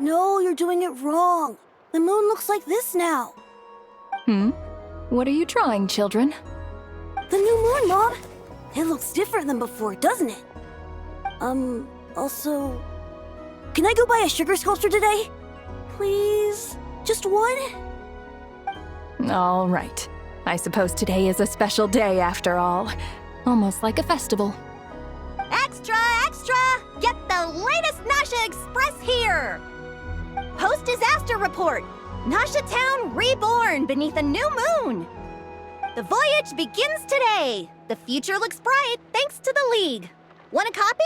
No, you're doing it wrong. The moon looks like this now. What are you drawing, children? The new moon, Mom. It looks different than before, doesn't it? Also... Can I go buy a sugar sculpture today? Please? Just one? All right. I suppose today is a special day after all. Almost like a festival. Extra, extra! Get the latest Nasha Express here! Post-disaster report! Nasha Town reborn beneath a new moon! The voyage begins today! The future looks bright thanks to the League. Want a copy?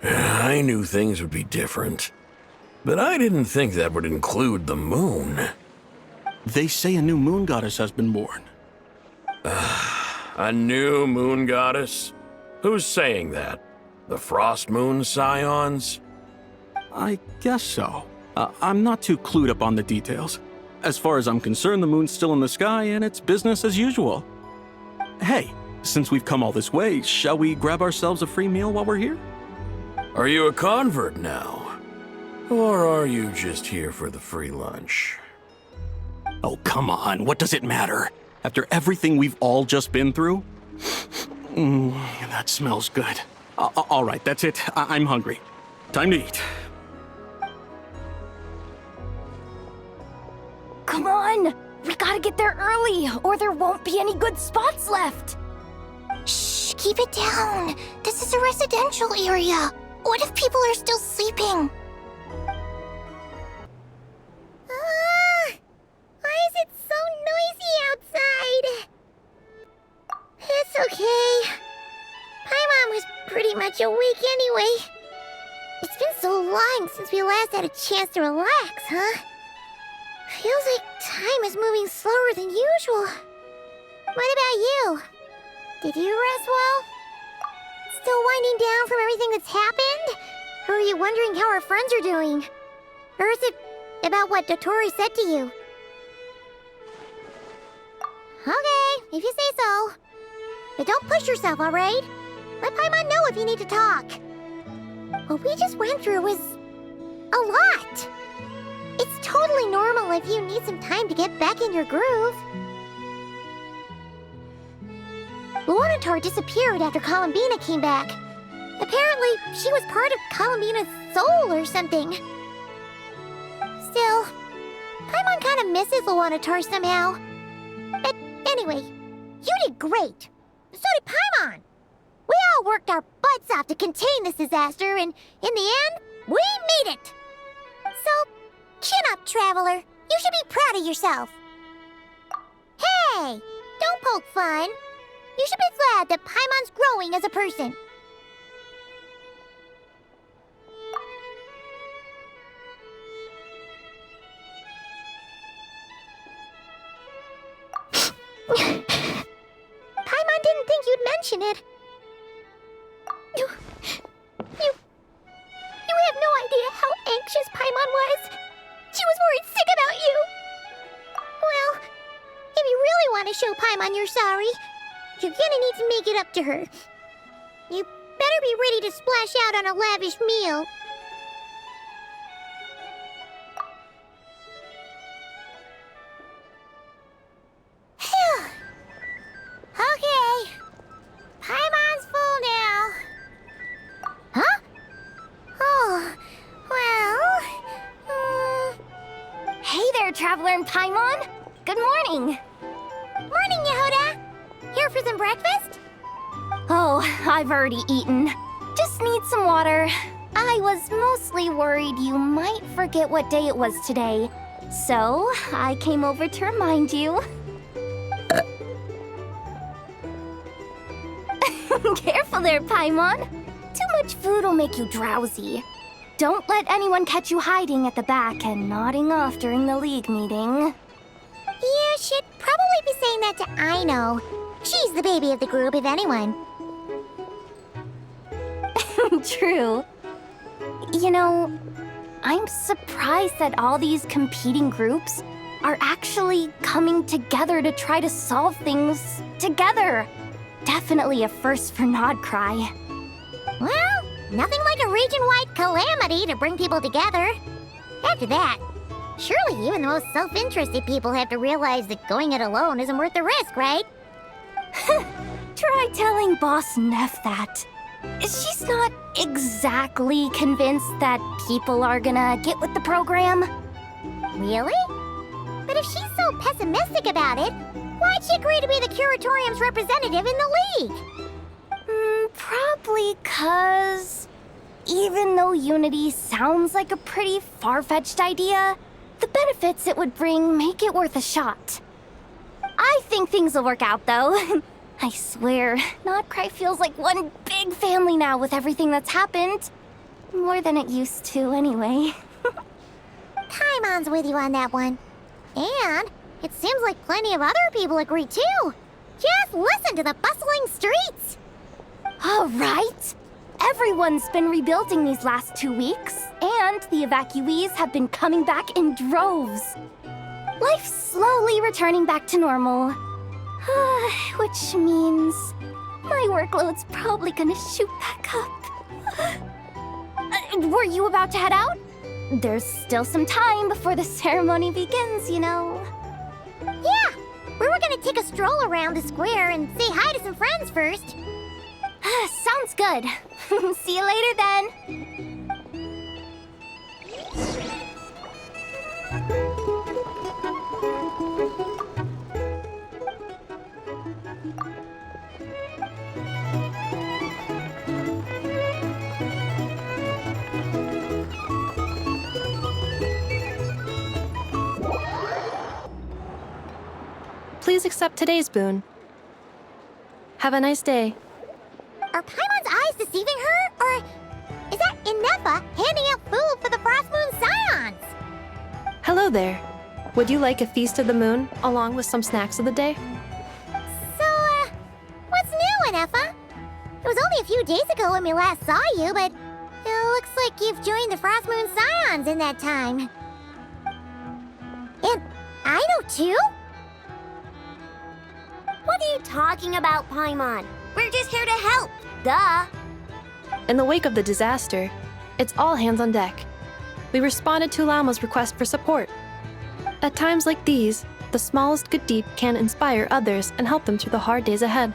I knew things would be different, but I didn't think that would include the moon. They say a new moon goddess has been born. A new moon goddess? Who's saying that? The Frost Moon Scions? I guess so. I'm not too clued up on the details. As far as I'm concerned, the moon's still in the sky and it's business as usual. Hey, since we've come all this way, shall we grab ourselves a free meal while we're here? Are you a convert now? Or are you just here for the free lunch? Oh, come on. What does it matter? After everything we've all just been through? That smells good. All right, that's it. I'm hungry. Time to eat. Come on! We gotta get there early, or there won't be any good spots left! Shh, keep it down. This is a residential area. What if people are still sleeping? Why is it so noisy outside? It's okay. Paimon was pretty much awake anyway. It's been so long since we last had a chance to relax, huh? Feels like time is moving slower than usual. What about you? Did you rest well? Still winding down from everything that's happened? Or are you wondering how our friends are doing? Or is it about what Dotori said to you? Okay, if you say so. But don't push yourself, alright? Let Paimon know if you need to talk. What we just went through was a lot. It's totally normal if you need some time to get back in your groove. Luanatar disappeared after Columbina came back. Apparently, she was part of Columbina's soul or something. Still, Paimon kind of misses Luanatar somehow. But anyway, you did great. So did Paimon. We all worked our butts off to contain this disaster, and in the end, we made it. So, chin up, Traveler. You should be proud of yourself. Hey, don't poke fun. You should be glad that Paimon's growing as a person. Paimon didn't think you'd mention it. You have no idea how anxious Paimon was. She was worried sick about you. Well, if you really want to show Paimon you're sorry, you're gonna need to make it up to her. You better be ready to splash out on a lavish meal. Phew. Okay. Paimon's full now. Huh? Oh, well... Hey there, Traveler and Paimon! Good morning! Morning, Yehuda. Here for some breakfast? Oh, I've already eaten. Just need some water. I was mostly worried you might forget what day it was today. So, I came over to remind you. Careful there, Paimon. Too much food will make you drowsy. Don't let anyone catch you hiding at the back and nodding off during the League meeting. You should probably be saying that to Aino. She's the baby of the group, if anyone. True. You know, I'm surprised that all these competing groups are actually coming together to try to solve things together. Definitely a first for Nod-Krai. Well, Nothing like a region-wide calamity to bring people together. After that, surely even the most self-interested people have to realize that going it alone isn't worth the risk, right? Try telling Boss Neff that. She's not exactly convinced that people are gonna get with the program. Really? But if she's so pessimistic about it, why'd she agree to be the Curatorium's representative in the League? Probably 'cause even though Unity sounds like a pretty far-fetched idea, the benefits it would bring make it worth a shot. I think things will work out, though. I swear, Nod-Krai feels like one big family now with everything that's happened. More than it used to, anyway. Paimon's with you on that one. And it seems like plenty of other people agree too. Just listen to the bustling streets. All right. Everyone's been rebuilding these last 2 weeks, and the evacuees have been coming back in droves. Life's slowly returning back to normal. Which means my workload's probably gonna shoot back up. Were you about to head out? There's still some time before the ceremony begins, you know. Yeah, we were gonna take a stroll around the square and say hi to some friends first. Sounds good. See you later then. Please accept today's boon. Have a nice day. Are Paimon's eyes deceiving her? Or is that Inefa handing out food for the Frost Moon Scions? Hello there. Would you like a feast of the moon along with some snacks of the day? So, what's new, Inefa? It was only a few days ago when we last saw you, but it looks like you've joined the Frost Moon Scions in that time. And I know too? What are you talking about, Paimon? We're just here to help. Duh. In the wake of the disaster, it's all hands on deck. We responded to Lama's request for support. At times like these, the smallest good deed can inspire others and help them through the hard days ahead.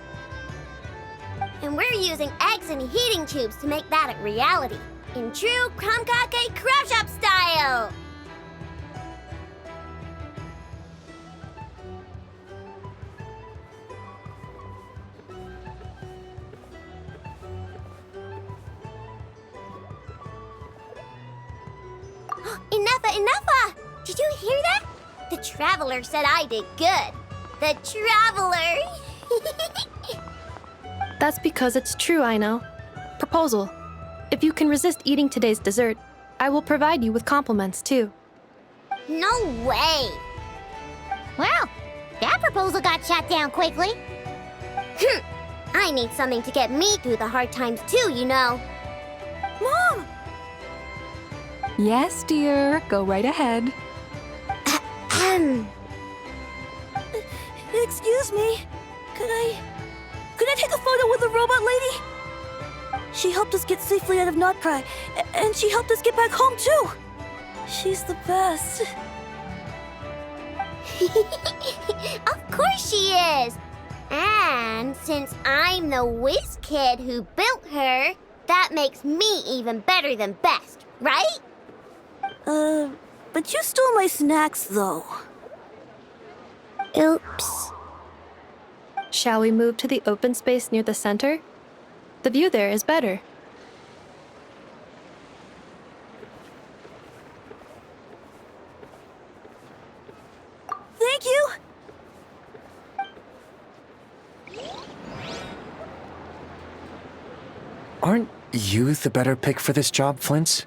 And we're using eggs and heating tubes to make that a reality. In true Krumkake Crush Up style! Enough! Did you hear that? The Traveler said I did good. The Traveler! That's because it's true, I know. Proposal. If you can resist eating today's dessert, I will provide you with compliments too. No way! Well, that proposal got shot down quickly. I need something to get me through the hard times too, you know. Mom! Yes, dear. Go right ahead. Excuse me. Could I take a photo with the robot lady? She helped us get safely out of Nod-Krai, and she helped us get back home too. She's the best. Of course she is! And since I'm the whiz kid who built her, that makes me even better than best, right? But you stole my snacks though. Oops. Shall we move to the open space near the center? The view there is better. Thank you! Aren't you the better pick for this job, Flint?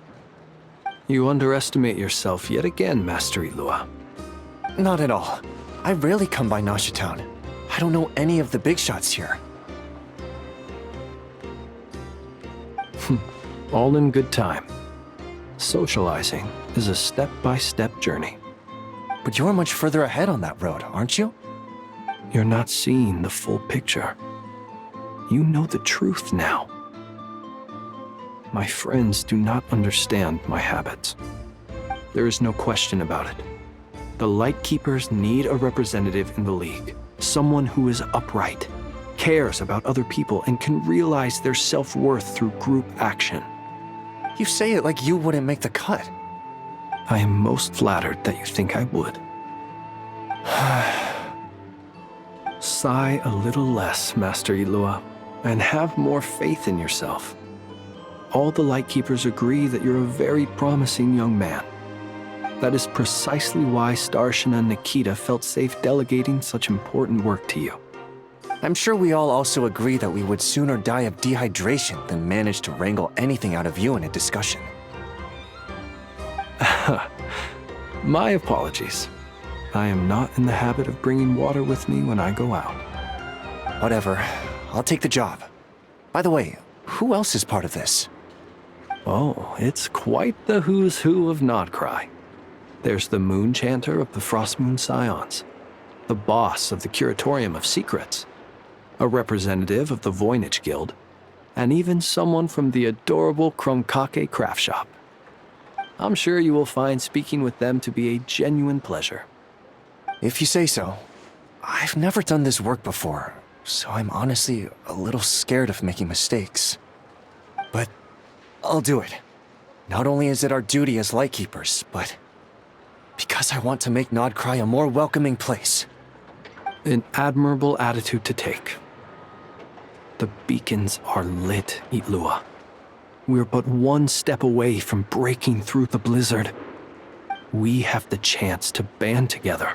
You underestimate yourself yet again, Master Ilua. Not at all. I rarely come by Nasha Town. I don't know any of the big shots here. All in good time. Socializing is a step-by-step journey. But you're much further ahead on that road, aren't you? You're not seeing the full picture. You know the truth now. My friends do not understand my habits. There is no question about it. The Lightkeepers need a representative in the League. Someone who is upright, cares about other people, and can realize their self-worth through group action. You say it like you wouldn't make the cut. I am most flattered that you think I would. Sigh a little less, Master Ilua, and have more faith in yourself. All the Lightkeepers agree that you're a very promising young man. That is precisely why Starshina and Nikita felt safe delegating such important work to you. I'm sure we all also agree that we would sooner die of dehydration than manage to wrangle anything out of you in a discussion. My apologies. I am not in the habit of bringing water with me when I go out. Whatever. I'll take the job. By the way, who else is part of this? Oh, it's quite the who's who of Nod-Krai. There's the Moon Chanter of the Frostmoon Scions, the boss of the Curatorium of Secrets, a representative of the Voynich Guild, and even someone from the adorable Krumkake craft shop. I'm sure you will find speaking with them to be a genuine pleasure. If you say so. I've never done this work before, so I'm honestly a little scared of making mistakes. But I'll do it. Not only is it our duty as Lightkeepers, but because I want to make Nod-Krai a more welcoming place. An admirable attitude to take. The beacons are lit, Ilua. We're but one step away from breaking through the blizzard. We have the chance to band together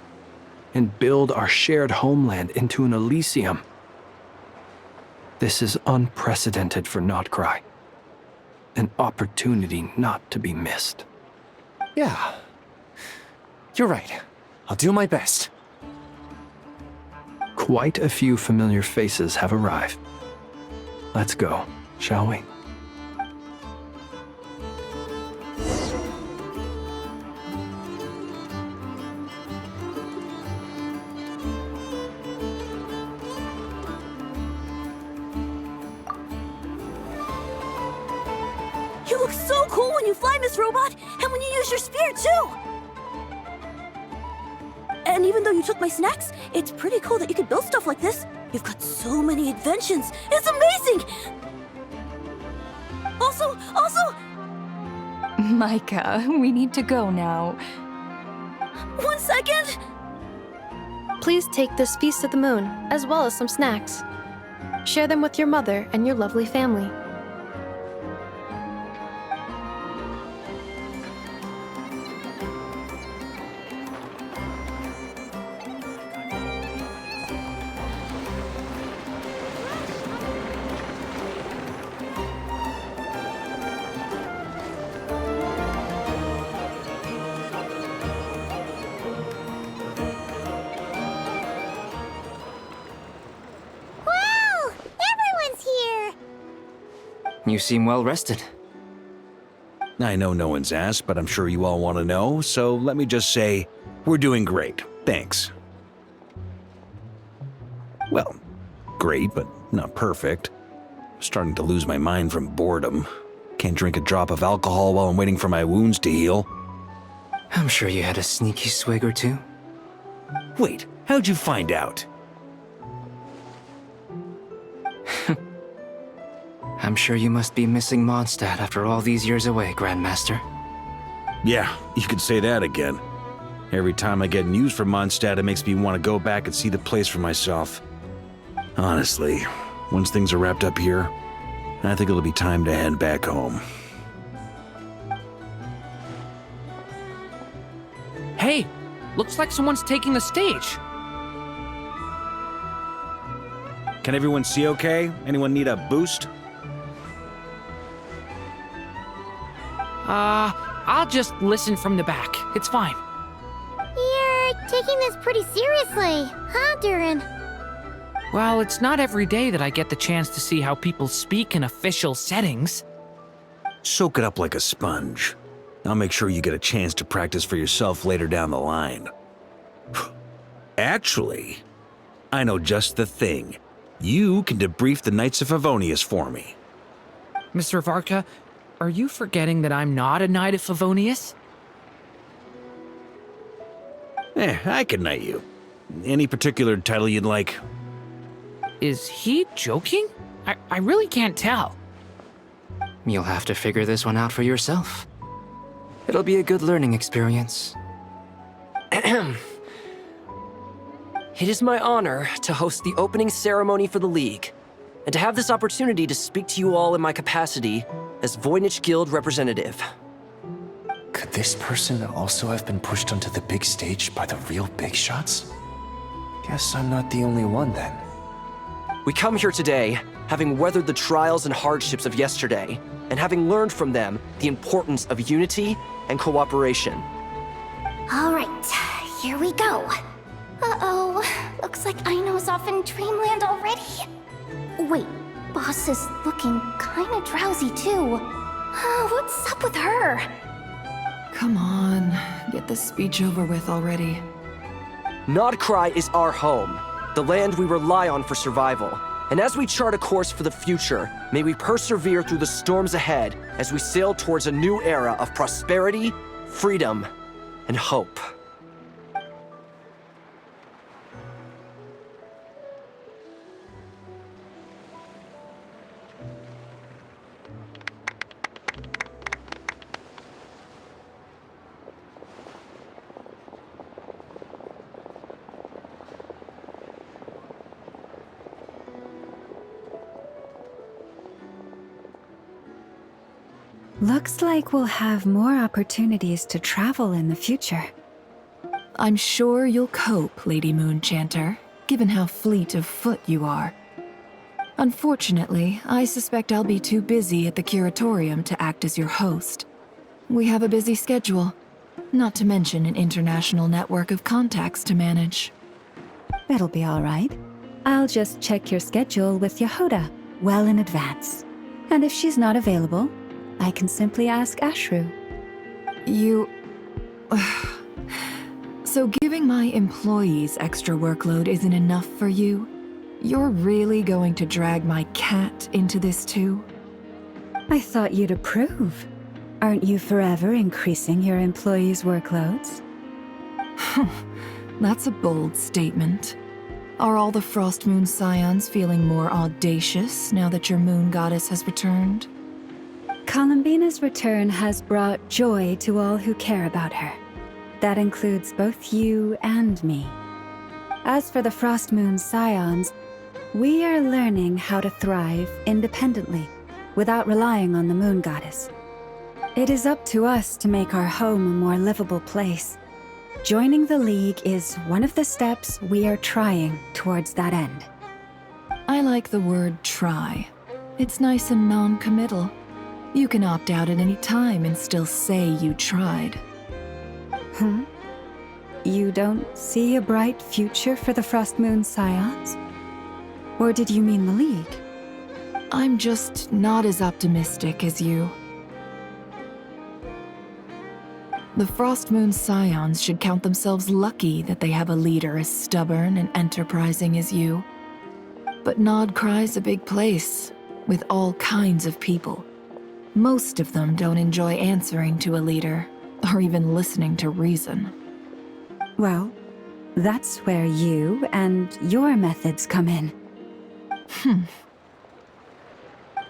and build our shared homeland into an Elysium. This is unprecedented for Nod-Krai. An opportunity not to be missed. Yeah. You're right. I'll do my best. Quite a few familiar faces have arrived. Let's go, shall we? You look so cool when you fly, Miss Robot, and when you use your spear, too! And even though you took my snacks, it's pretty cool that you could build stuff like this. You've got so many inventions. It's amazing! Also, Micah, we need to go now. 1 second! Please take this Feast of the Moon, as well as some snacks. Share them with your mother and your lovely family. Wow! Everyone's here! You seem well rested. I know no one's asked, but I'm sure you all want to know, so let me just say, we're doing great. Thanks. Well, great, but not perfect. Starting to lose my mind from boredom. Can't drink a drop of alcohol while I'm waiting for my wounds to heal. I'm sure you had a sneaky swig or two. Wait, how'd you find out? I'm sure you must be missing Mondstadt after all these years away, Grandmaster. Yeah, you could say that again. Every time I get news from Mondstadt, it makes me want to go back and see the place for myself. Honestly, once things are wrapped up here, I think it'll be time to head back home. Hey, looks like someone's taking the stage. Can everyone see okay? Anyone need a boost? I'll just listen from the back. It's fine. You're taking this pretty seriously, huh, Durin? Well, it's not every day that I get the chance to see how people speak in official settings. Soak it up like a sponge. I'll make sure you get a chance to practice for yourself later down the line. Actually, I know just the thing. You can debrief the Knights of Favonius for me. Mr. Varka, Are you forgetting that I'm not a Knight of Favonius? I can knight you. Any particular title you'd like? Is he joking? I really can't tell. You'll have to figure this one out for yourself. It'll be a good learning experience. It is my honor to host the opening ceremony for the League, and to have this opportunity to speak to you all in my capacity as Voynich Guild representative. Could this person also have been pushed onto the big stage by the real big shots? Guess I'm not the only one then. We come here today, having weathered the trials and hardships of yesterday, and having learned from them the importance of unity and cooperation. All right, here we go. Uh-oh, looks like Aino's off in Dreamland already. Wait, Boss is looking kinda drowsy too. What's up with her? Come on, get this speech over with already. Nod-Krai is our home, the land we rely on for survival. And as we chart a course for the future, may we persevere through the storms ahead as we sail towards a new era of prosperity, freedom, and hope. Looks like we'll have more opportunities to travel in the future. I'm sure you'll cope, Lady Moonchanter, given how fleet of foot you are. Unfortunately, I suspect I'll be too busy at the curatorium to act as your host. We have a busy schedule, not to mention an international network of contacts to manage. It'll be all right. I'll just check your schedule with Yehuda well in advance. And if she's not available, I can simply ask Ashru. You... So giving my employees extra workload isn't enough for you? You're really going to drag my cat into this too? I thought you'd approve. Aren't you forever increasing your employees' workloads? That's a bold statement. Are all the Frost Moon Scions feeling more audacious now that your moon goddess has returned? Columbina's return has brought joy to all who care about her. That includes both you and me. As for the Frost Moon Scions, we are learning how to thrive independently, without relying on the moon goddess. It is up to us to make our home a more livable place. Joining the League is one of the steps we are trying towards that end. I like the word try. It's nice and non-committal. You can opt out at any time and still say you tried. You don't see a bright future for the Frost Moon Scions? Or did you mean the League? I'm just not as optimistic as you. The Frost Moon Scions should count themselves lucky that they have a leader as stubborn and enterprising as you. But Nod-Krai's a big place, with all kinds of people. Most of them don't enjoy answering to a leader, or even listening to reason. Well, that's where you and your methods come in.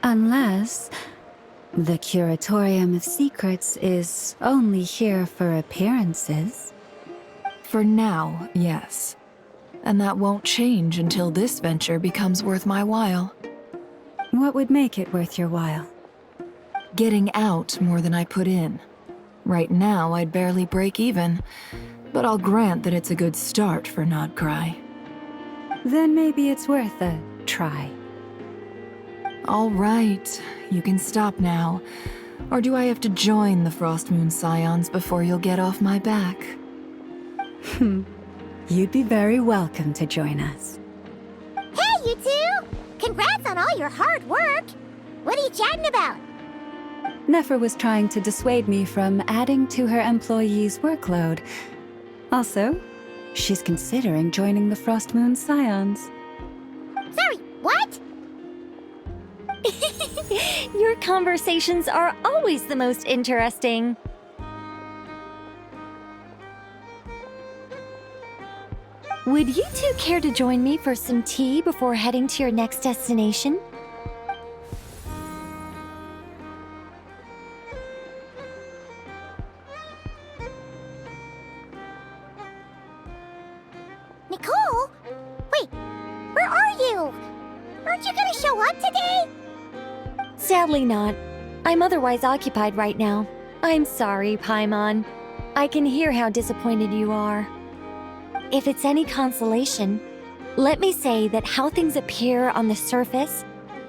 Unless the Curatorium of Secrets is only here for appearances. For now, yes. And that won't change until this venture becomes worth my while. What would make it worth your while? Getting out more than I put in. Right now, I'd barely break even, but I'll grant that it's a good start for Nod-Krai. Then maybe it's worth a try. All right, you can stop now. Or do I have to join the Frost Moon Scions before you'll get off my back? You'd be very welcome to join us. Hey, you two! Congrats on all your hard work! What are you chatting about? Nefer was trying to dissuade me from adding to her employees' workload. Also, she's considering joining the Frost Moon Scions. Sorry, what? Your conversations are always the most interesting. Would you two care to join me for some tea before heading to your next destination? Nicole? Wait, where are you? Aren't you gonna show up today? Sadly not. I'm otherwise occupied right now. I'm sorry, Paimon. I can hear how disappointed you are. If it's any consolation, let me say that how things appear on the surface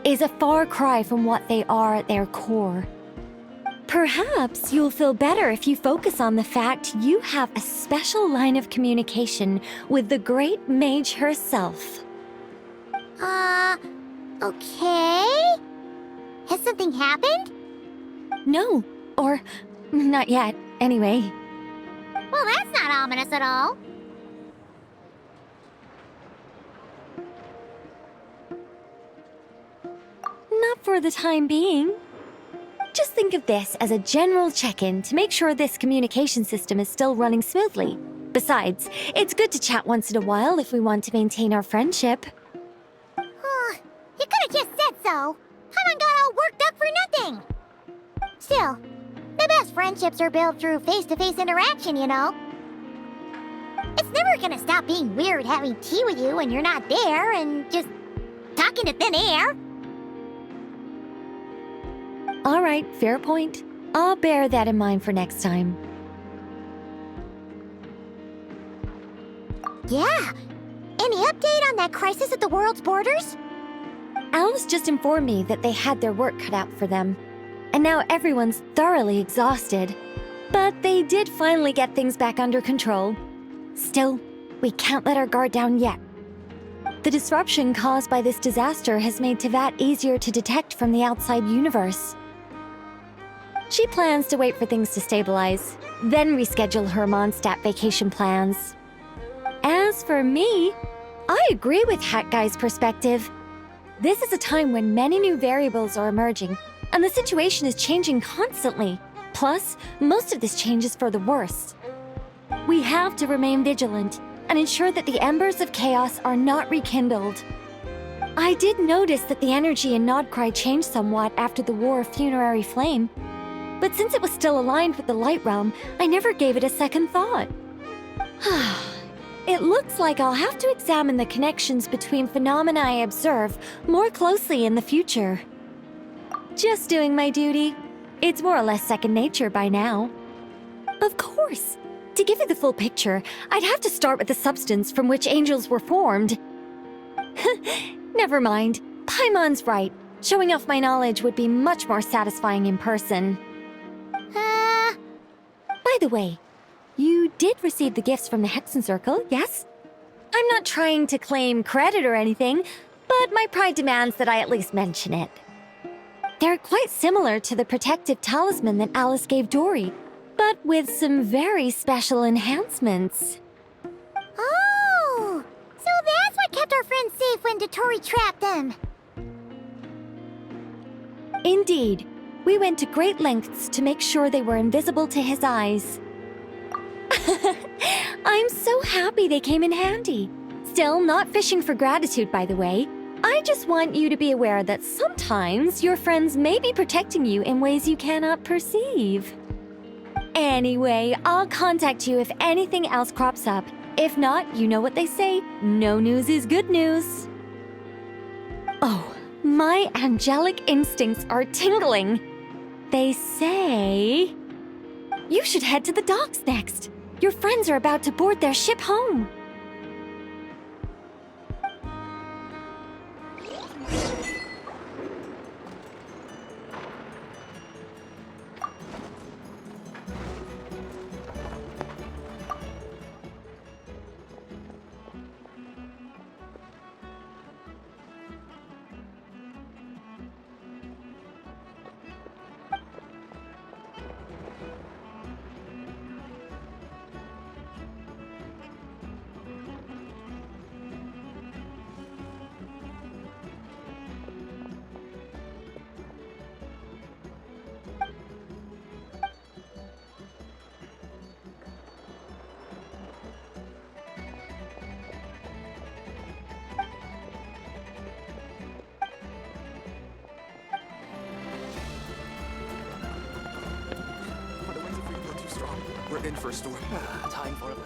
is a far cry from what they are at their core. Perhaps you'll feel better if you focus on the fact you have a special line of communication with the great mage herself. Okay? Has something happened? No, or not yet, anyway. Well, that's not ominous at all. Not for the time being. Just think of this as a general check-in to make sure this communication system is still running smoothly. Besides, it's good to chat once in a while if we want to maintain our friendship. You could've just said so. Haven't got all worked up for nothing. Still, the best friendships are built through face-to-face interaction, you know. It's never gonna stop being weird having tea with you when you're not there and just talking to thin air. All right, fair point. I'll bear that in mind for next time. Yeah. Any update on that crisis at the world's borders? Alice just informed me that they had their work cut out for them. And now everyone's thoroughly exhausted. But they did finally get things back under control. Still, we can't let our guard down yet. The disruption caused by this disaster has made Teyvat easier to detect from the outside universe. She plans to wait for things to stabilize, then reschedule her Mondstadt vacation plans. As for me, I agree with Hat Guy's perspective. This is a time when many new variables are emerging, and the situation is changing constantly. Plus, most of this change is for the worse. We have to remain vigilant and ensure that the embers of chaos are not rekindled. I did notice that the energy in Nod-Krai changed somewhat after the War of Funerary Flame, but since it was still aligned with the Light Realm, I never gave it a second thought. It looks like I'll have to examine the connections between phenomena I observe more closely in the future. Just doing my duty. It's more or less second nature by now. Of course. To give you the full picture, I'd have to start with the substance from which angels were formed. Never mind. Paimon's right. Showing off my knowledge would be much more satisfying in person. By the way, you did receive the gifts from the Hexen Circle, yes? I'm not trying to claim credit or anything, but my pride demands that I at least mention it. They're quite similar to the protective talisman that Alice gave Dory, but with some very special enhancements. Oh! So that's what kept our friends safe when Dory trapped them. Indeed. We went to great lengths to make sure they were invisible to his eyes. I'm so happy they came in handy. Still, not fishing for gratitude, by the way. I just want you to be aware that sometimes your friends may be protecting you in ways you cannot perceive. Anyway, I'll contact you if anything else crops up. If not, you know what they say, no news is good news. Oh, my angelic instincts are tingling. They say you should head to the docks next. Your friends are about to board their ship home. We're in for a storm. Time for a lake.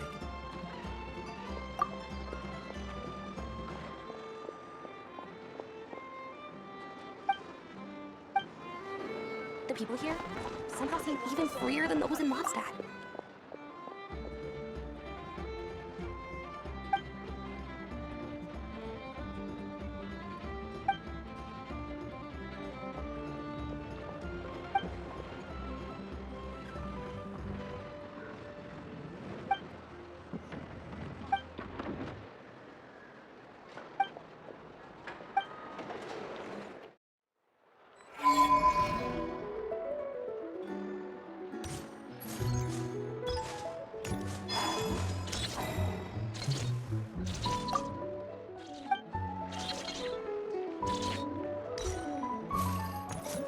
The people here somehow seem even freer than those in Mondstadt.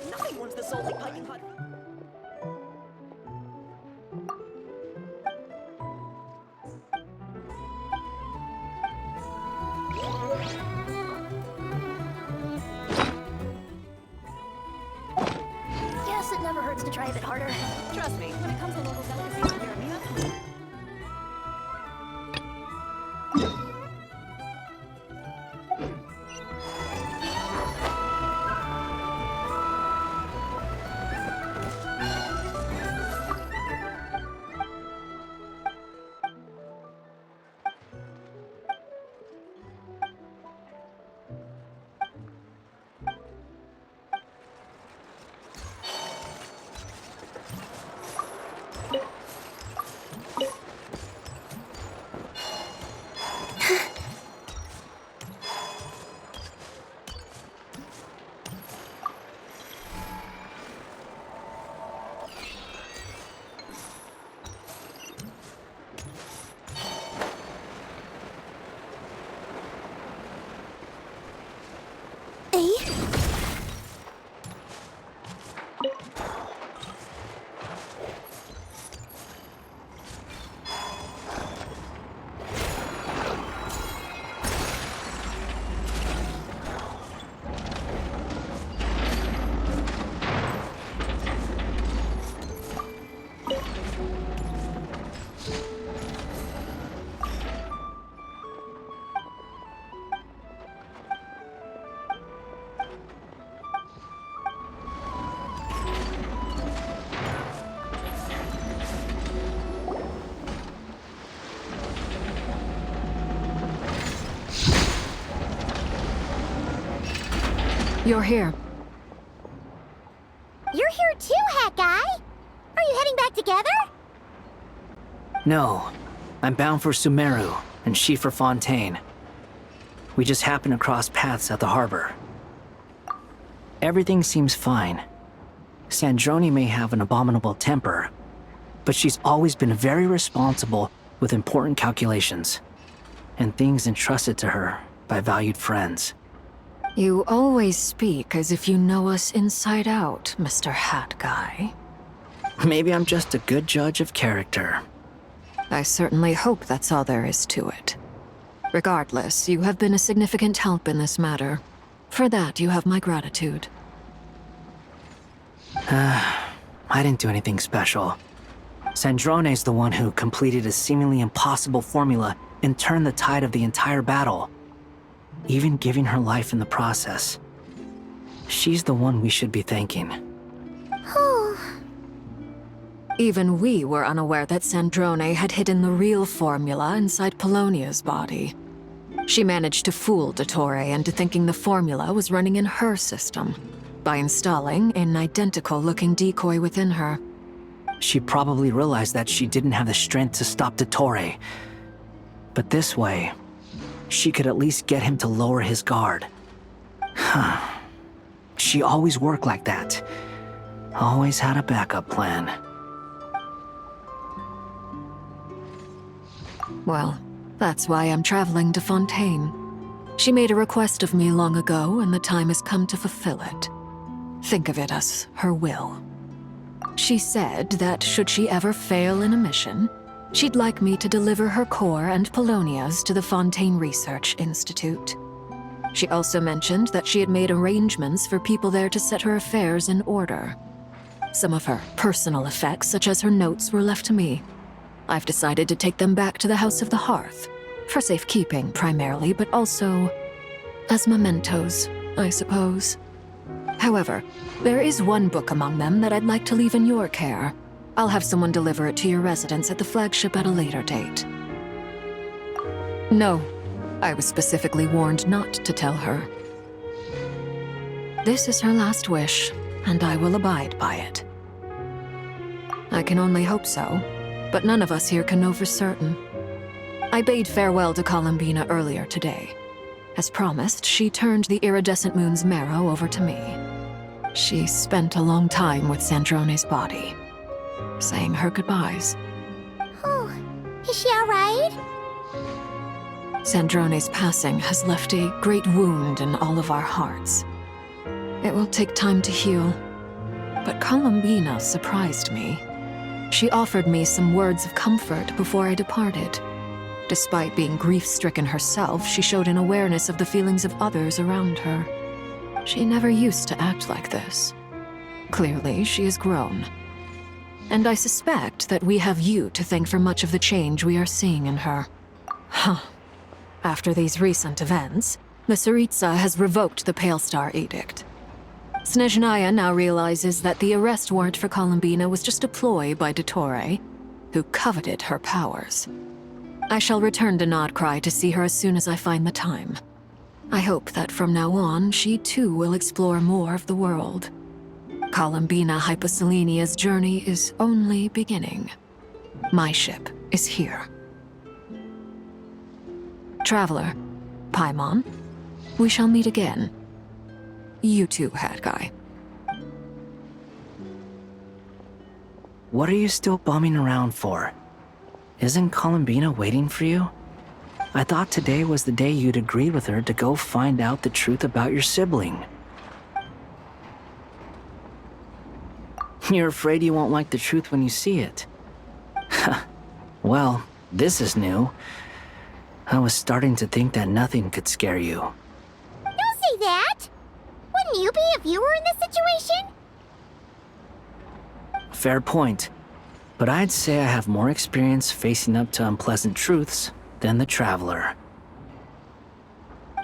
Nothing wants the soul like piping hot. Guess it never hurts to try a bit harder. Trust me, when it comes to local delicacies in your arena, You're here. You're here too, Hat Guy! Are you heading back together? No, I'm bound for Sumeru, and she for Fontaine. We just happened to cross paths at the harbor. Everything seems fine. Sandrone may have an abominable temper, but she's always been very responsible with important calculations, and things entrusted to her by valued friends. You always speak as if you know us inside out, Mr. Hat Guy. Maybe I'm just a good judge of character. I certainly hope that's all there is to it. Regardless, you have been a significant help in this matter. For that, you have my gratitude. I didn't do anything special. Sandrone's the one who completed a seemingly impossible formula and turned the tide of the entire battle, even giving her life in the process. She's the one we should be thanking. Even we were unaware that Sandrone had hidden the real formula inside Polonia's body. She managed to fool Dottore into thinking the formula was running in her system by installing an identical-looking decoy within her. She probably realized that she didn't have the strength to stop Dottore. But this way, she could at least get him to lower his guard. She always worked like that. Always had a backup plan. Well, that's why I'm traveling to Fontaine. She made a request of me long ago, and the time has come to fulfill it. Think of it as her will. She said that should she ever fail in a mission, she'd like me to deliver her core and Polonia's to the Fontaine Research Institute. She also mentioned that she had made arrangements for people there to set her affairs in order. Some of her personal effects, such as her notes, were left to me, I've decided to take them back to the House of the Hearth. For safekeeping, primarily, but also as mementos, I suppose. However, there is one book among them that I'd like to leave in your care. I'll have someone deliver it to your residence at the flagship at a later date. No, I was specifically warned not to tell her. This is her last wish, and I will abide by it. I can only hope so, but none of us here can know for certain. I bade farewell to Columbina earlier today. As promised, she turned the iridescent moon's marrow over to me. She spent a long time with Sandrone's body, saying her goodbyes. Oh, is she alright? Sandrone's passing has left a great wound in all of our hearts. It will take time to heal, but Columbina surprised me. She offered me some words of comfort before I departed. Despite being grief-stricken herself, she showed an awareness of the feelings of others around her. She never used to act like this. Clearly, she has grown. And I suspect that we have you to thank for much of the change we are seeing in her. Huh. After these recent events, the Tsaritsa has revoked the Pale Star Edict. Snezhnaya now realizes that the arrest warrant for Columbina was just a ploy by Dottore, who coveted her powers. I shall return to Nod-Krai to see her as soon as I find the time. I hope that from now on, she too will explore more of the world. Columbina Hyposelenia's journey is only beginning. My ship is here. Traveler, Paimon, we shall meet again. You too, Hat Guy. What are you still bumming around for? Isn't Columbina waiting for you? I thought today was the day you'd agreed with her to go find out the truth about your sibling. You're afraid you won't like the truth when you see it. Well, this is new. I was starting to think that nothing could scare you. Don't say that! Wouldn't you be if you were in this situation? Fair point. But I'd say I have more experience facing up to unpleasant truths than the Traveler.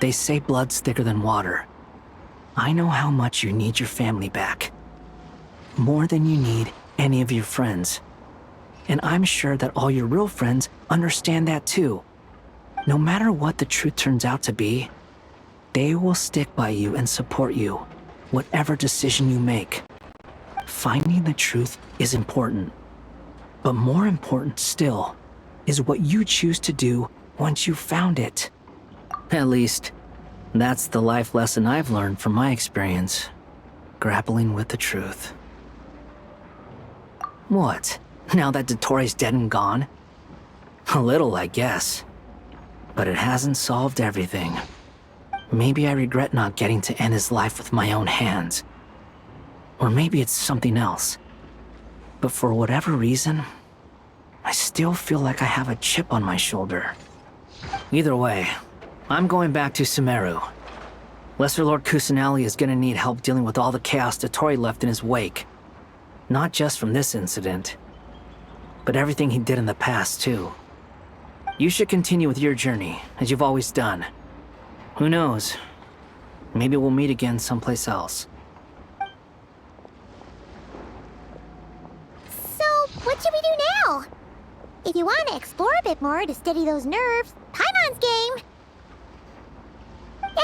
They say blood's thicker than water. I know how much you need your family back. More than you need any of your friends. And I'm sure that all your real friends understand that too. No matter what the truth turns out to be, they will stick by you and support you, whatever decision you make. Finding the truth is important. But more important still is what you choose to do once you've found it. At least, that's the life lesson I've learned from my experience, grappling with the truth. What? Now that Dottore's dead and gone? A little, I guess. But it hasn't solved everything. Maybe I regret not getting to end his life with my own hands. Or maybe it's something else. But for whatever reason, I still feel like I have a chip on my shoulder. Either way, I'm going back to Sumeru. Lesser Lord Kusanali is gonna need help dealing with all the chaos Dottore left in his wake. Not just from this incident, but everything he did in the past, too. You should continue with your journey, as you've always done. Who knows? Maybe we'll meet again someplace else. So, what should we do now? If you want to explore a bit more to steady those nerves, Paimon's game!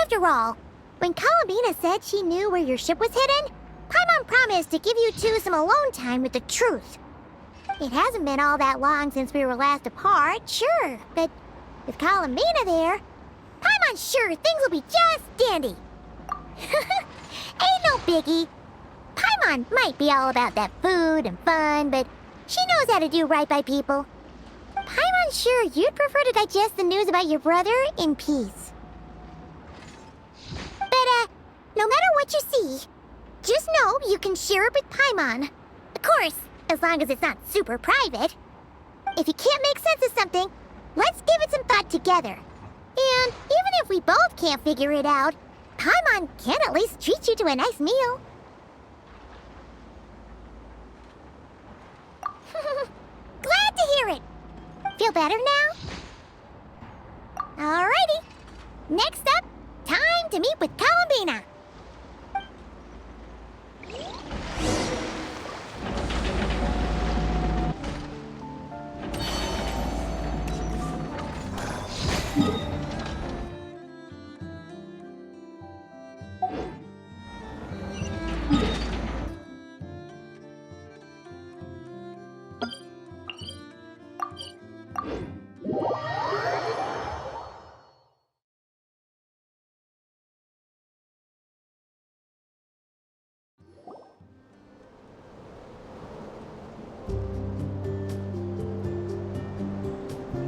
After all, when Columbina said she knew where your ship was hidden, Paimon promised to give you two some alone time with the truth. It hasn't been all that long since we were last apart, sure, but with Columbina there, Paimon's sure things will be just dandy. Ain't no biggie. Paimon might be all about that food and fun, but she knows how to do right by people. Paimon's sure you'd prefer to digest the news about your brother in peace. But, no matter what you see, just know you can share it with Paimon. Of course, as long as it's not super private. If you can't make sense of something, let's give it some thought together. And even if we both can't figure it out, Paimon can at least treat you to a nice meal. Glad to hear it. Feel better now? Alrighty. Next up, time to meet with Columbina.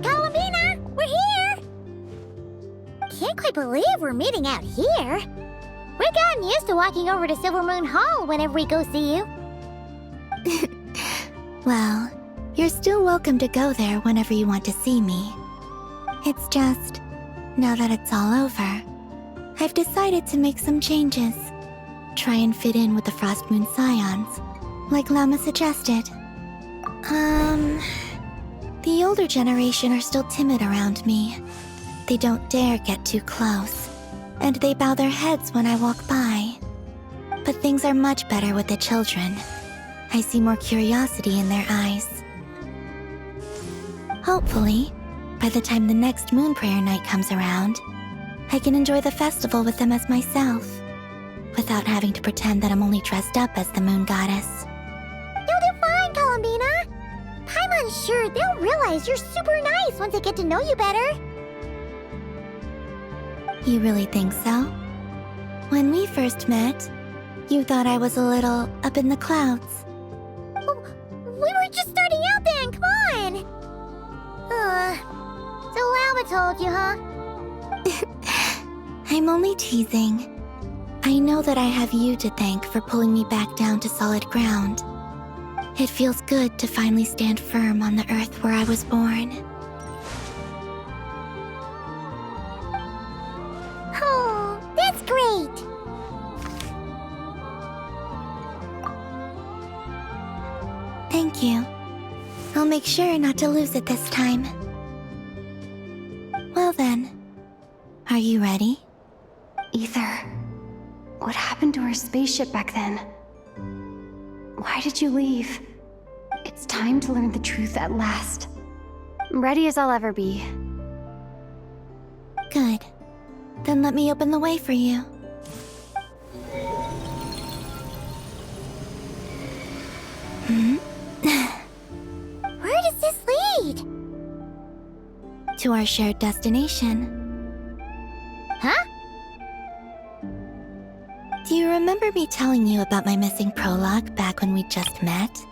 Columbina, we're here! Can't quite believe we're meeting out here. We've gotten used to walking over to Silver Moon Hall whenever we go see you. Well, you're still welcome to go there whenever you want to see me. It's just, now that it's all over, I've decided to make some changes. Try and fit in with the Frost Moon Scions, like Llama suggested. The older generation are still timid around me. They don't dare get too close, and they bow their heads when I walk by. But things are much better with the children. I see more curiosity in their eyes. Hopefully, by the time the next Moon Prayer Night comes around, I can enjoy the festival with them as myself, without having to pretend that I'm only dressed up as the Moon Goddess. You'll do fine, Columbina. Paimon's sure they'll realize you're super nice once they get to know you better. You really think so? When we first met, you thought I was a little up in the clouds. We were just starting out then, come on! So Llama told you, huh? I'm only teasing. I know that I have you to thank for pulling me back down to solid ground. It feels good to finally stand firm on the earth where I was born. Oh, that's great! Thank you. I'll make sure not to lose it this time. Well then, are you ready? Ether, what happened to our spaceship back then? Why did you leave? It's time to learn the truth at last. Ready as I'll ever be. Good. Then let me open the way for you. Where does this lead? To our shared destination. Huh? Do you remember me telling you about my missing prologue back when we just met?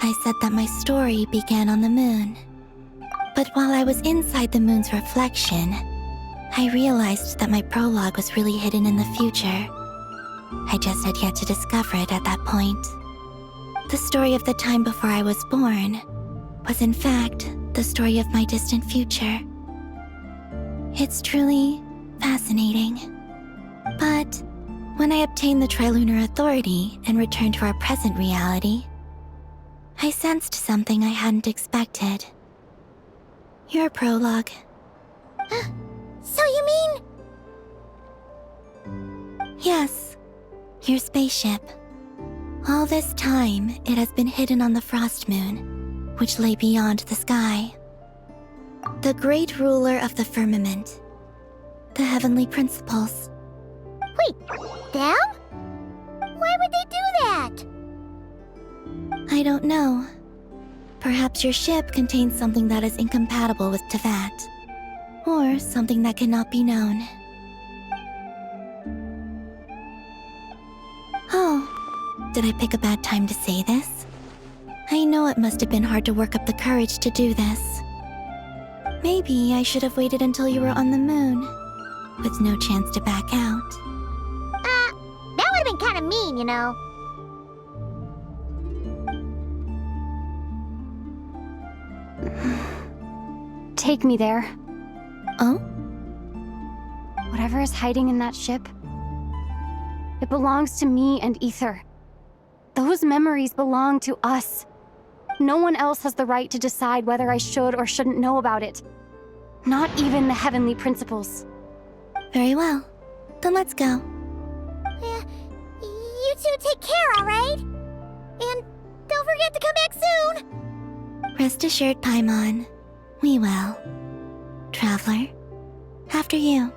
I said that my story began on the moon. But while I was inside the moon's reflection, I realized that my prologue was really hidden in the future. I just had yet to discover it at that point. The story of the time before I was born was in fact the story of my distant future. It's truly fascinating. But when I obtained the Trilunar Authority and returned to our present reality, I sensed something I hadn't expected. Your prologue. So you mean... Yes, your spaceship. All this time, it has been hidden on the Frost Moon, which lay beyond the sky. The great ruler of the firmament. The heavenly principles. Wait, them? Why would they do that? I don't know. Perhaps your ship contains something that is incompatible with Teyvat. Or something that cannot be known. Oh, did I pick a bad time to say this? I know it must have been hard to work up the courage to do this. Maybe I should have waited until you were on the moon, with no chance to back out. That would have been kind of mean, you know. Take me there. Oh? Whatever is hiding in that ship, it belongs to me and Ether. Those memories belong to us. No one else has the right to decide whether I should or shouldn't know about it. Not even the heavenly principles. Very well. Then let's go. You two take care, alright? And don't forget to come back soon! Rest assured, Paimon. We will. Traveler, after you.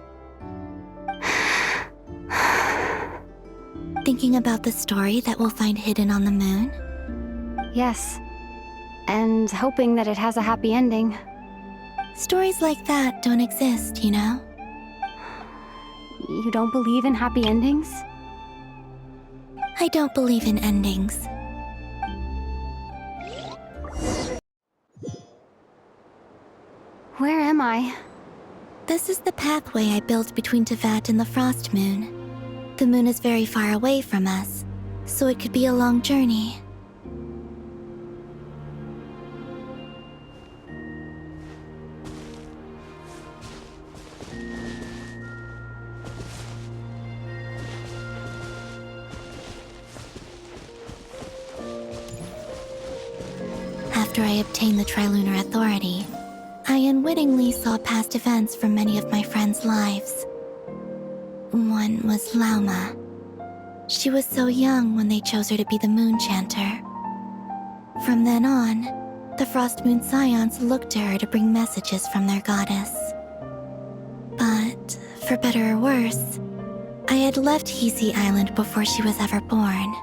Thinking about the story that we'll find hidden on the moon? Yes. And hoping that it has a happy ending. Stories like that don't exist, you know? You don't believe in happy endings? I don't believe in endings. Where am I? This is the pathway I built between Teyvat and the Frost Moon. The moon is very far away from us, so it could be a long journey. After I obtained the Trilunar Authority, I unwittingly saw past events from many of my friends' lives. One was Lauma. She was so young when they chose her to be the Moon Chanter. From then on, the Frost Moon Scions looked to her to bring messages from their goddess. But, for better or worse, I had left Hisi Island before she was ever born.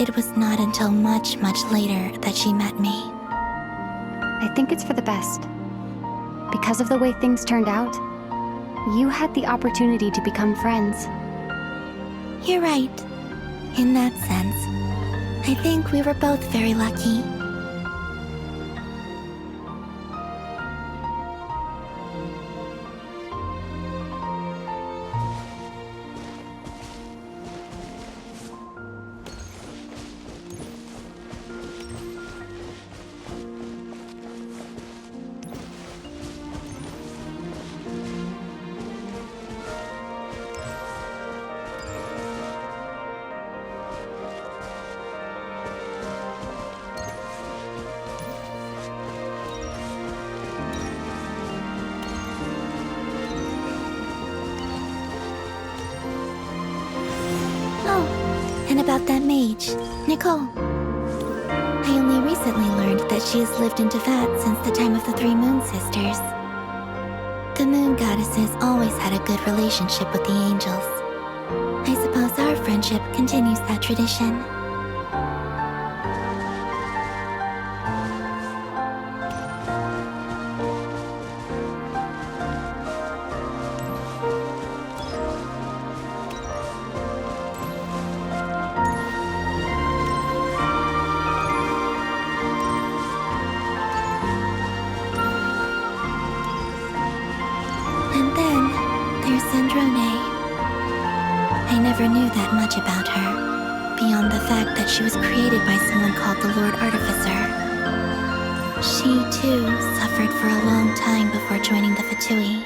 It was not until much, much later that she met me. I think it's for the best. Because of the way things turned out, you had the opportunity to become friends. You're right. In that sense, I think we were both very lucky. And about that mage, Nicole. I only recently learned that she has lived in Teyvat since the time of the Three Moon Sisters. The Moon Goddesses always had a good relationship with the angels. I suppose our friendship continues that tradition. I never knew that much about her, beyond the fact that she was created by someone called the Lord Artificer. She, too, suffered for a long time before joining the Fatui.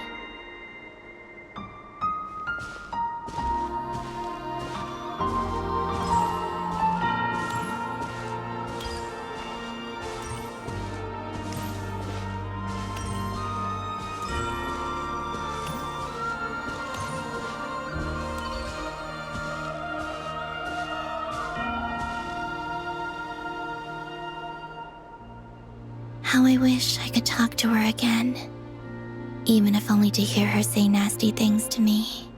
How I wish I could talk to her again, even if only to hear her say nasty things to me.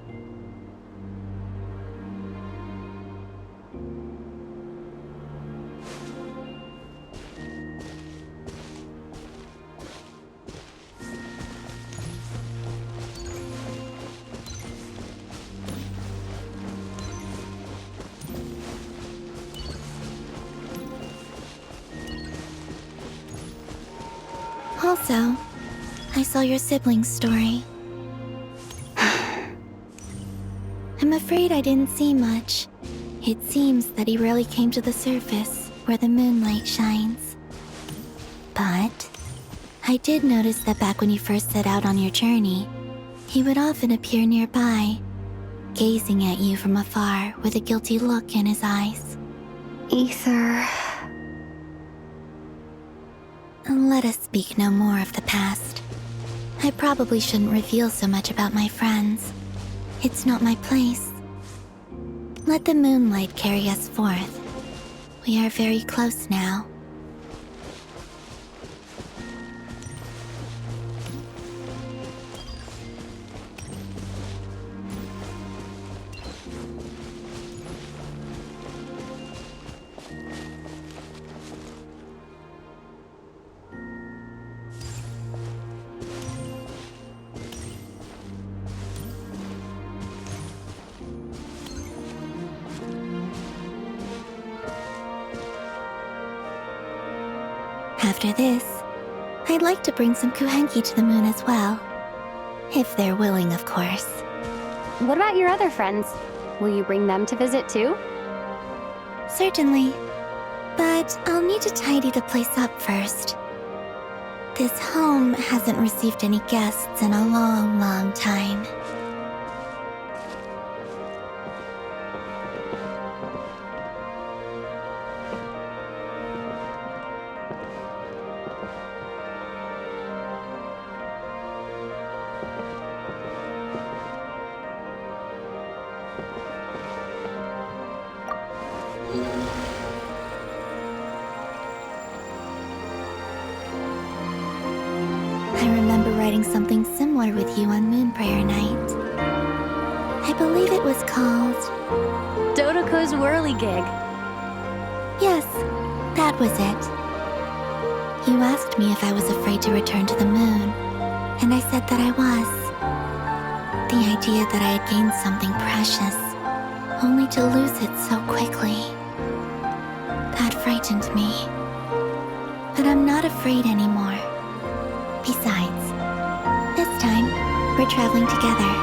Also, I saw your sibling's story. I'm afraid I didn't see much. It seems that he rarely came to the surface, where the moonlight shines. But I did notice that back when you first set out on your journey, he would often appear nearby, gazing at you from afar with a guilty look in his eyes. Ether... let us speak no more of the past. I probably shouldn't reveal so much about my friends. It's not my place. Let the moonlight carry us forth. We are very close now. After this, I'd like to bring some kuhenki to the moon as well. If they're willing, of course. What about your other friends? Will you bring them to visit too? Certainly. But I'll need to tidy the place up first. This home hasn't received any guests in a long, long time. I remember writing something similar with you on Moon Prayer Night. I believe it was called... Dodoko's Whirligig. Yes, that was it. You asked me if I was afraid to return to the moon, and I said that I was. The idea that I had gained something precious, only to lose it so quickly. That frightened me. But I'm not afraid anymore. Besides, this time, we're traveling together.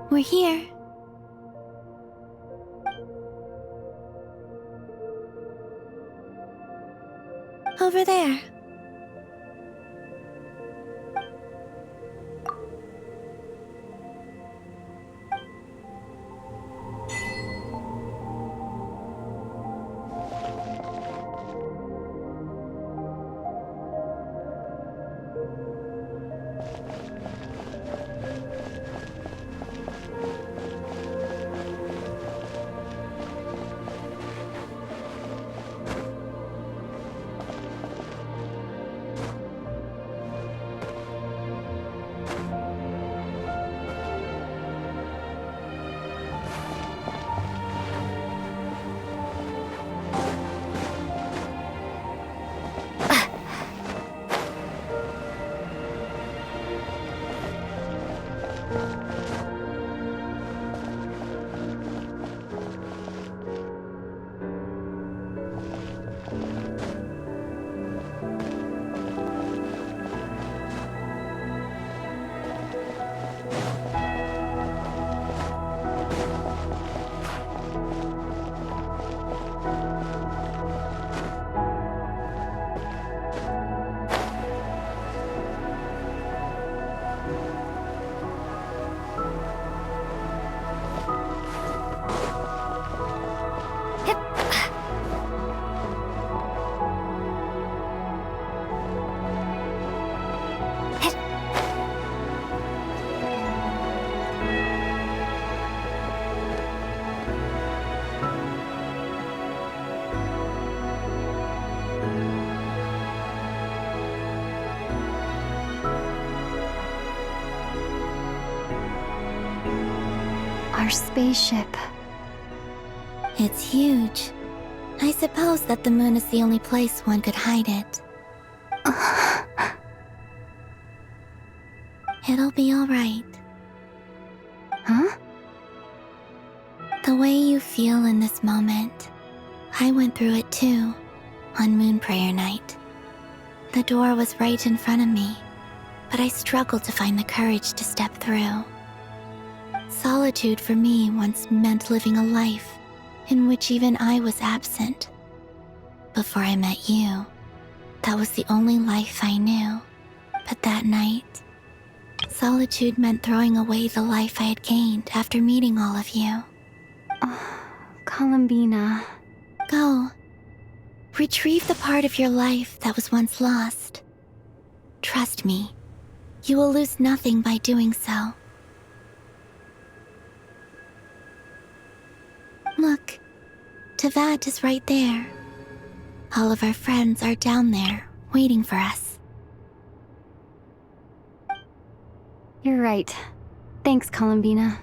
We're here. Over there. Our spaceship. It's huge. I suppose that the moon is the only place one could hide it. It'll be alright. Huh? The way you feel in this moment, I went through it too, on Moon Prayer Night. The door was right in front of me, but I struggled to find the courage to step through. Solitude for me once meant living a life in which even I was absent. Before I met you, that was the only life I knew. But that night, solitude meant throwing away the life I had gained after meeting all of you. Columbina. Go. Retrieve the part of your life that was once lost. Trust me, you will lose nothing by doing so. Look, Teyvat is right there. All of our friends are down there, waiting for us. You're right. Thanks, Columbina.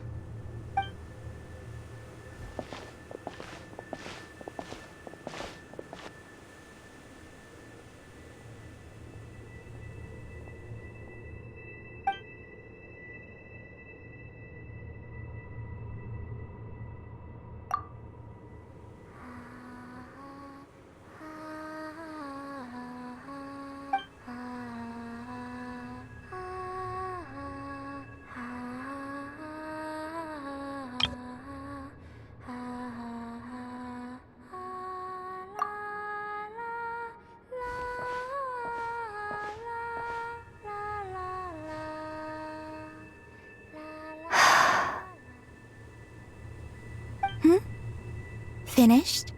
Finished?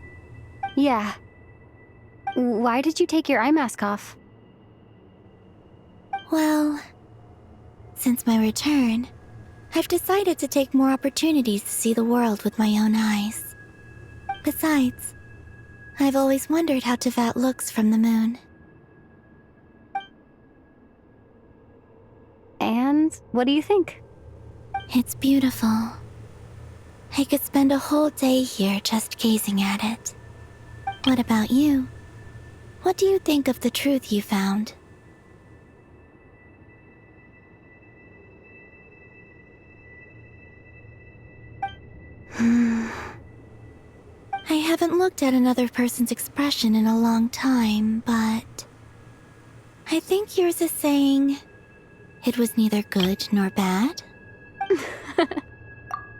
Yeah. Why did you take your eye mask off? Well, since my return, I've decided to take more opportunities to see the world with my own eyes. Besides, I've always wondered how Teyvat looks from the moon. And what do you think? It's beautiful. I could spend a whole day here just gazing at it. What about you? What do you think of the truth you found? I haven't looked at another person's expression in a long time, but I think yours is saying it was neither good nor bad.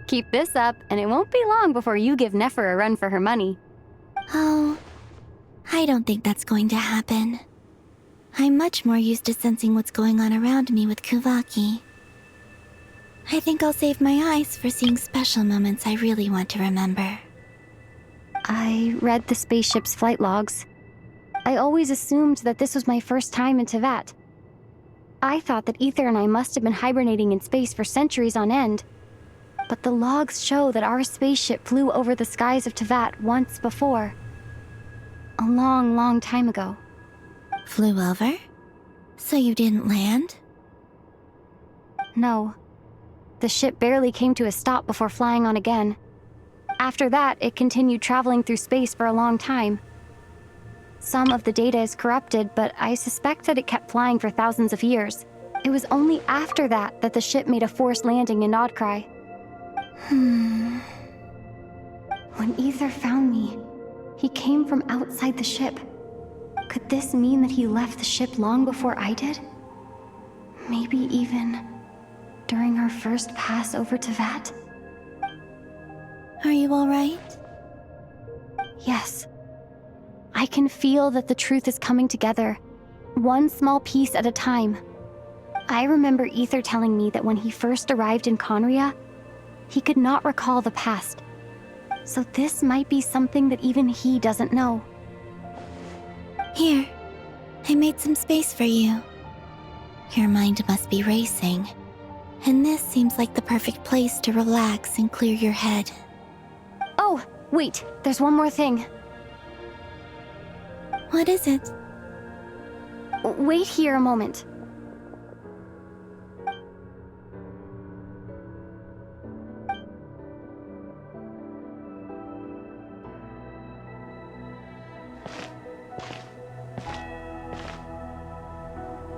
Keep this up, and it won't be long before you give Nefer a run for her money. Oh, I don't think that's going to happen. I'm much more used to sensing what's going on around me with Kuvaki. I think I'll save my eyes for seeing special moments I really want to remember. I read the spaceship's flight logs. I always assumed that this was my first time in Teyvat. I thought that Ether and I must have been hibernating in space for centuries on end. But the logs show that our spaceship flew over the skies of Teyvat once before. A long, long time ago. Flew over? So you didn't land? No. The ship barely came to a stop before flying on again. After that, it continued traveling through space for a long time. Some of the data is corrupted, but I suspect that it kept flying for thousands of years. It was only after that that the ship made a forced landing in Nod-Krai. When Ether found me, he came from outside the ship. Could this mean that he left the ship long before I did? Maybe even during our first pass over Teyvat? Are you alright? Yes. I can feel that the truth is coming together, one small piece at a time. I remember Ether telling me that when he first arrived in Conria, he could not recall the past. So this might be something that even he doesn't know. Here, I made some space for you. Your mind must be racing, and this seems like the perfect place to relax and clear your head. Oh, wait, there's one more thing. What is it? Wait here a moment.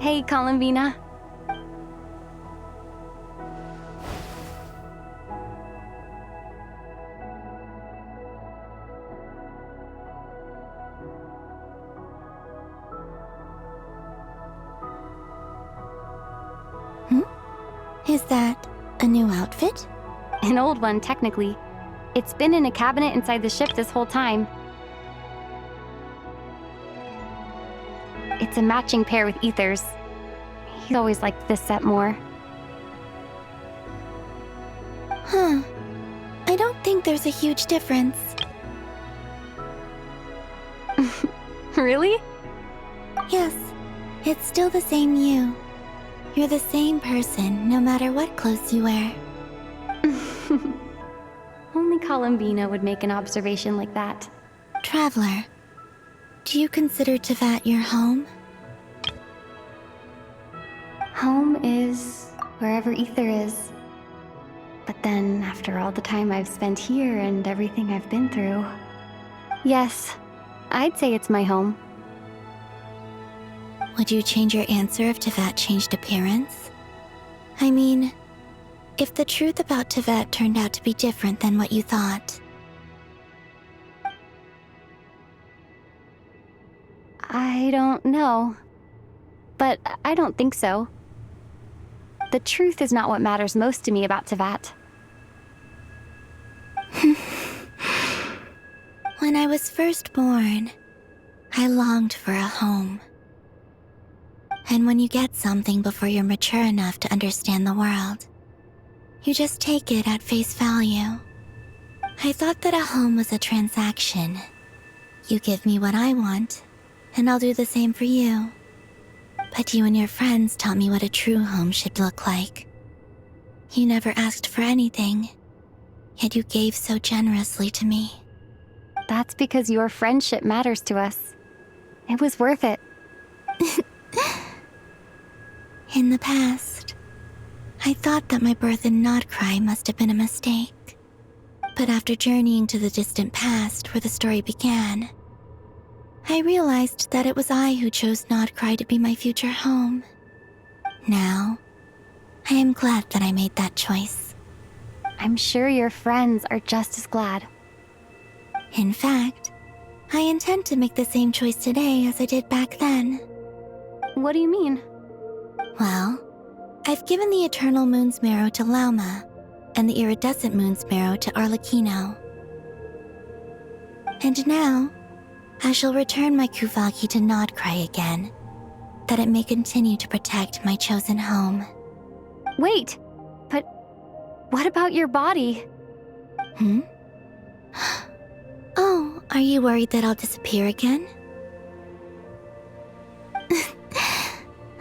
Hey, Columbina. Is that a new outfit? An old one, technically. It's been in a cabinet inside the ship this whole time. It's a matching pair with Ether's. He's always liked this set more. Huh. I don't think there's a huge difference. Really? Yes, it's still the same you. You're the same person, no matter what clothes you wear. Only Columbina would make an observation like that. Traveler, do you consider Teyvat your home? Home is wherever Ether is. But then, after all the time I've spent here and everything I've been through... Yes, I'd say it's my home. Would you change your answer if Teyvat changed appearance? I mean, if the truth about Teyvat turned out to be different than what you thought. I don't know. But I don't think so. The truth is not what matters most to me about Teyvat. When I was first born, I longed for a home. And when you get something before you're mature enough to understand the world, you just take it at face value. I thought that a home was a transaction. You give me what I want, and I'll do the same for you. But you and your friends taught me what a true home should look like. You never asked for anything, yet you gave so generously to me. That's because your friendship matters to us. It was worth it. In the past, I thought that my birth in Nod-Krai must have been a mistake. But after journeying to the distant past where the story began, I realized that it was I who chose Nod-Krai to be my future home. Now, I am glad that I made that choice. I'm sure your friends are just as glad. In fact, I intend to make the same choice today as I did back then. What do you mean? Well, I've given the Eternal Moon's Marrow to Lauma, and the Iridescent Moon's Marrow to Arlecchino. And now, I shall return my Kuvagi to Nod-Krai again, that it may continue to protect my chosen home. Wait, but what about your body? Oh, are you worried that I'll disappear again?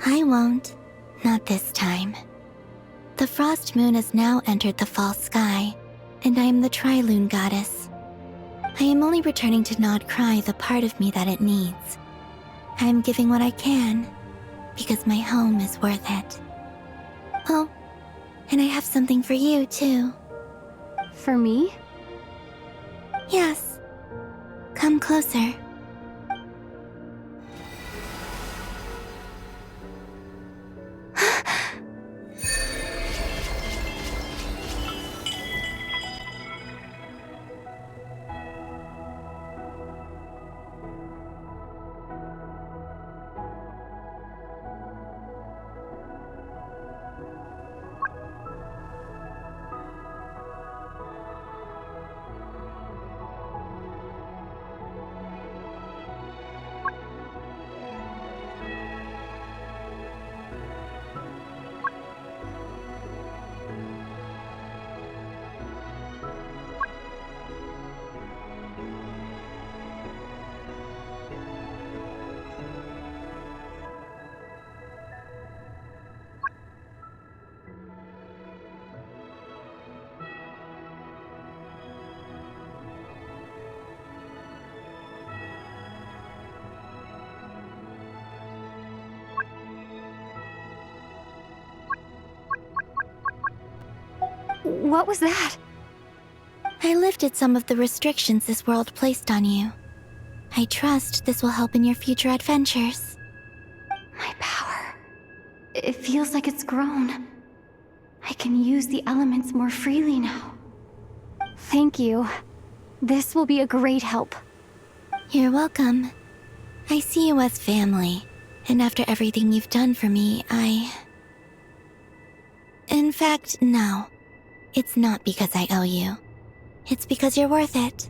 I won't. Not this time. The Frost Moon has now entered the false sky, and I am the Tri-Lune goddess. I am only returning to Nod-Krai the part of me that it needs. I am giving what I can, because my home is worth it. Oh, and I have something for you, too. For me? Yes. Come closer. What was that? I lifted some of the restrictions this world placed on you. I trust this will help in your future adventures. My power. It feels like it's grown. I can use the elements more freely now. Thank you. This will be a great help. You're welcome. I see you as family, and after everything you've done for me, In fact, no. It's not because I owe you. It's because you're worth it.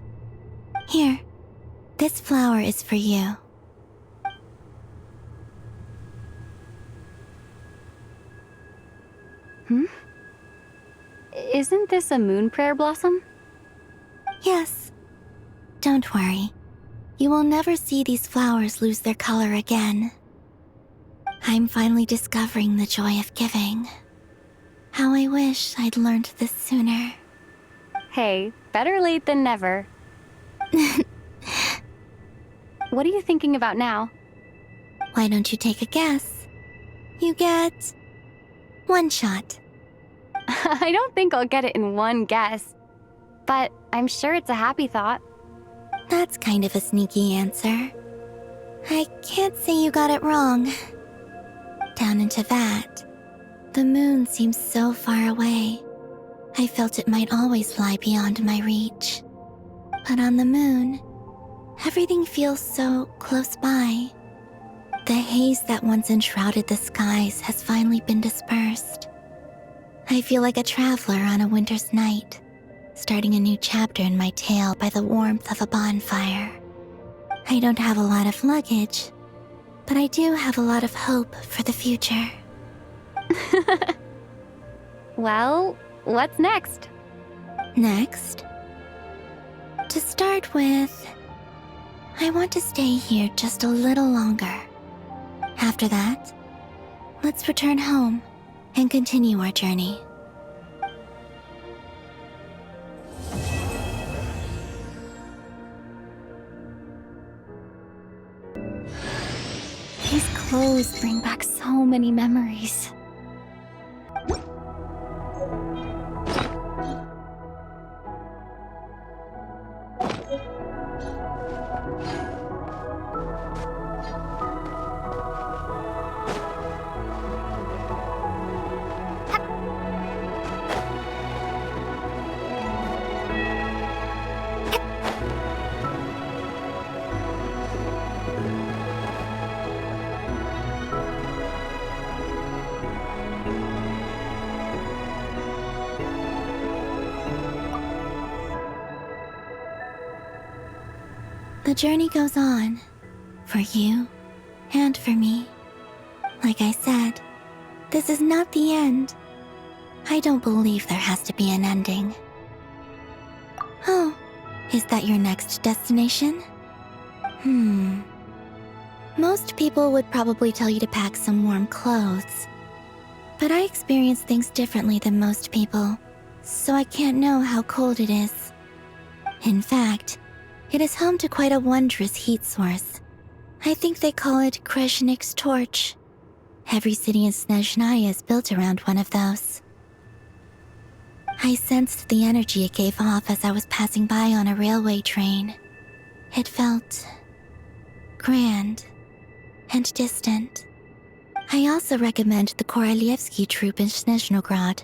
Here, this flower is for you. Isn't this a moon prayer blossom? Yes. Don't worry. You will never see these flowers lose their color again. I'm finally discovering the joy of giving. How I wish I'd learned this sooner. Hey, better late than never. What are you thinking about now? Why don't you take a guess? You get 1 shot. I don't think I'll get it in one guess, but I'm sure it's a happy thought. That's kind of a sneaky answer. I can't say you got it wrong. Down in Teyvat, the moon seems so far away. I felt it might always lie beyond my reach. But on the moon, everything feels so close by. The haze that once enshrouded the skies has finally been dispersed. I feel like a traveler on a winter's night, starting a new chapter in my tale by the warmth of a bonfire. I don't have a lot of luggage, but I do have a lot of hope for the future. Well, what's next? Next? To start with, I want to stay here just a little longer. After that, let's return home and continue our journey. These clothes bring back so many memories. The journey goes on, for you and for me. Like I said, this is not the end. I don't believe there has to be an ending. Oh, is that your next destination? Most people would probably tell you to pack some warm clothes. But I experience things differently than most people, so I can't know how cold it is. In fact, it is home to quite a wondrous heat source. I think they call it Kreshnik's torch. Every city in Snezhnaya is built around one of those. I sensed the energy it gave off as I was passing by on a railway train. It felt grand and distant. I also recommend the Korolievsky troupe in Snezhnograd.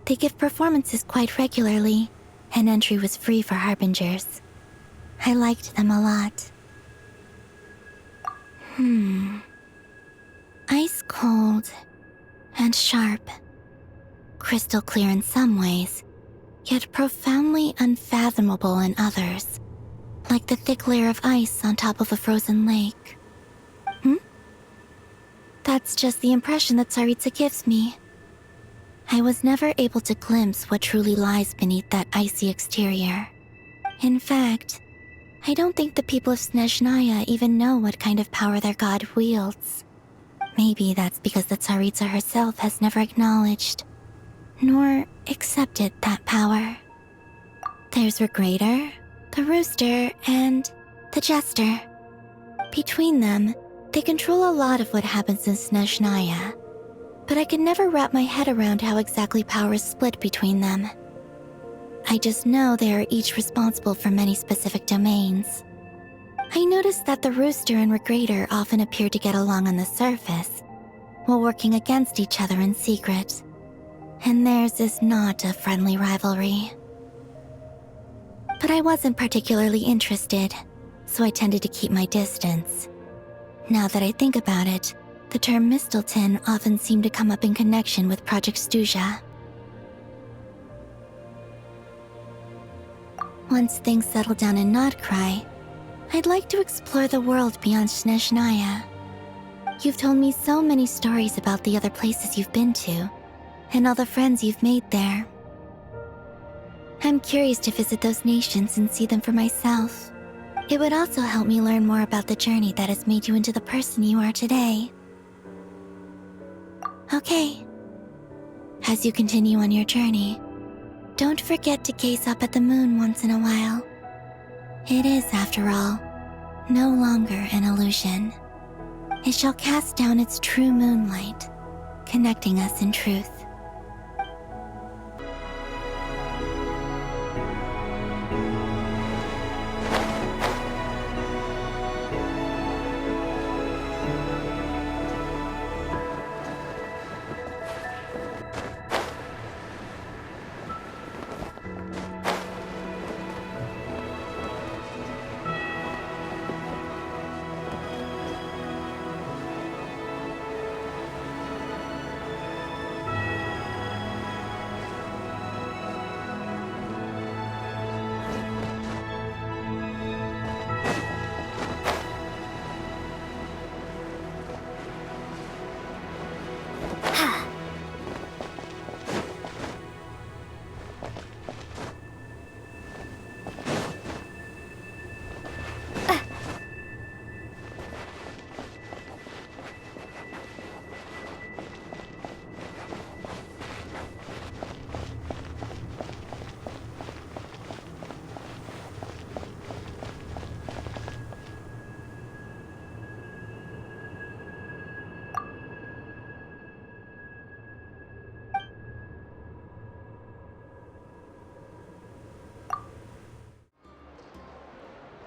They give performances quite regularly, and entry was free for harbingers. I liked them a lot. Ice cold and sharp. Crystal clear in some ways, yet profoundly unfathomable in others. Like the thick layer of ice on top of a frozen lake. That's just the impression that Tsaritsa gives me. I was never able to glimpse what truly lies beneath that icy exterior. In fact, I don't think the people of Snezhnaya even know what kind of power their god wields. Maybe that's because the Tsaritsa herself has never acknowledged, nor accepted that power. There's Regrator, the Rooster, and the Jester. Between them, they control a lot of what happens in Snezhnaya, but I can never wrap my head around how exactly power is split between them. I just know they are each responsible for many specific domains. I noticed that the Rooster and Regrator often appear to get along on the surface, while working against each other in secret. And theirs is not a friendly rivalry. But I wasn't particularly interested, so I tended to keep my distance. Now that I think about it, the term Mistelton often seemed to come up in connection with Project Stuja. Once things settle down in Nod-Krai, I'd like to explore the world beyond Snezhnaya. You've told me so many stories about the other places you've been to, and all the friends you've made there. I'm curious to visit those nations and see them for myself. It would also help me learn more about the journey that has made you into the person you are today. Okay. As you continue on your journey, don't forget to gaze up at the moon once in a while. It is, after all, no longer an illusion. It shall cast down its true moonlight, connecting us in truth.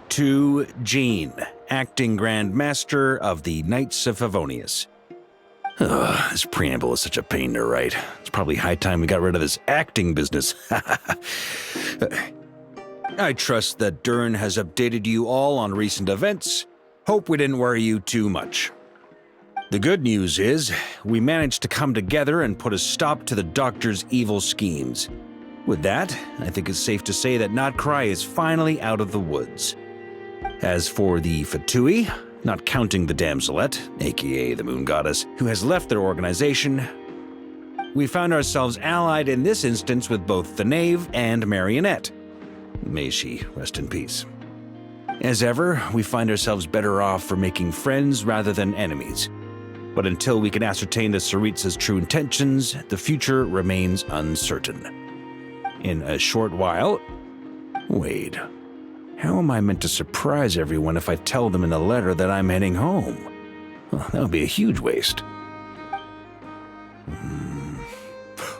To Jean, Acting Grand Master of the Knights of Favonius. Ugh, this preamble is such a pain to write. It's probably high time we got rid of this acting business. I trust that Dern has updated you all on recent events. Hope we didn't worry you too much. The good news is, we managed to come together and put a stop to the Doctor's evil schemes. With that, I think it's safe to say that Nod-Krai is finally out of the woods. As for the Fatui, not counting the Damselette, aka the Moon Goddess, who has left their organization, we found ourselves allied in this instance with both the Knave and Marionette. May she rest in peace. As ever, we find ourselves better off for making friends rather than enemies. But until we can ascertain the Tsaritsa's true intentions, the future remains uncertain. In a short while... Wait. How am I meant to surprise everyone if I tell them in a letter that I'm heading home? Well, that would be a huge waste.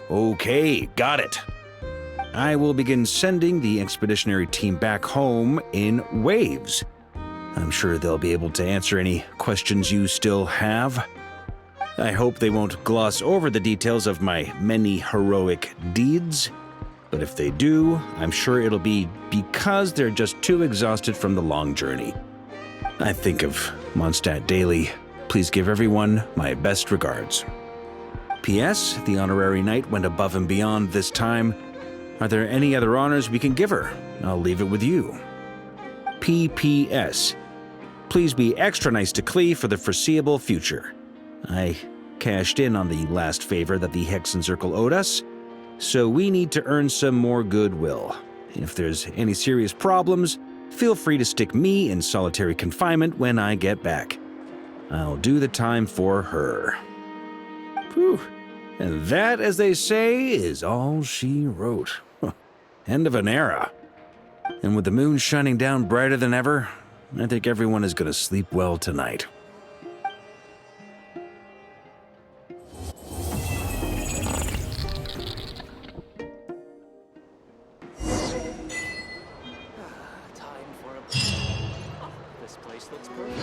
Okay, got it. I will begin sending the expeditionary team back home in waves. I'm sure they'll be able to answer any questions you still have. I hope they won't gloss over the details of my many heroic deeds. But if they do, I'm sure it'll be because they're just too exhausted from the long journey. I think of Mondstadt daily. Please give everyone my best regards. P.S. The honorary knight went above and beyond this time. Are there any other honors we can give her? I'll leave it with you. P.P.S. Please be extra nice to Klee for the foreseeable future. I cashed in on the last favor that the Hexen Circle owed us, so we need to earn some more goodwill. If there's any serious problems, feel free to stick me in solitary confinement when I get back. I'll do the time for her. Whew. And that, as they say, is all she wrote. End of an era. And with the moon shining down brighter than ever, I think everyone is going to sleep well tonight. This place looks perfect.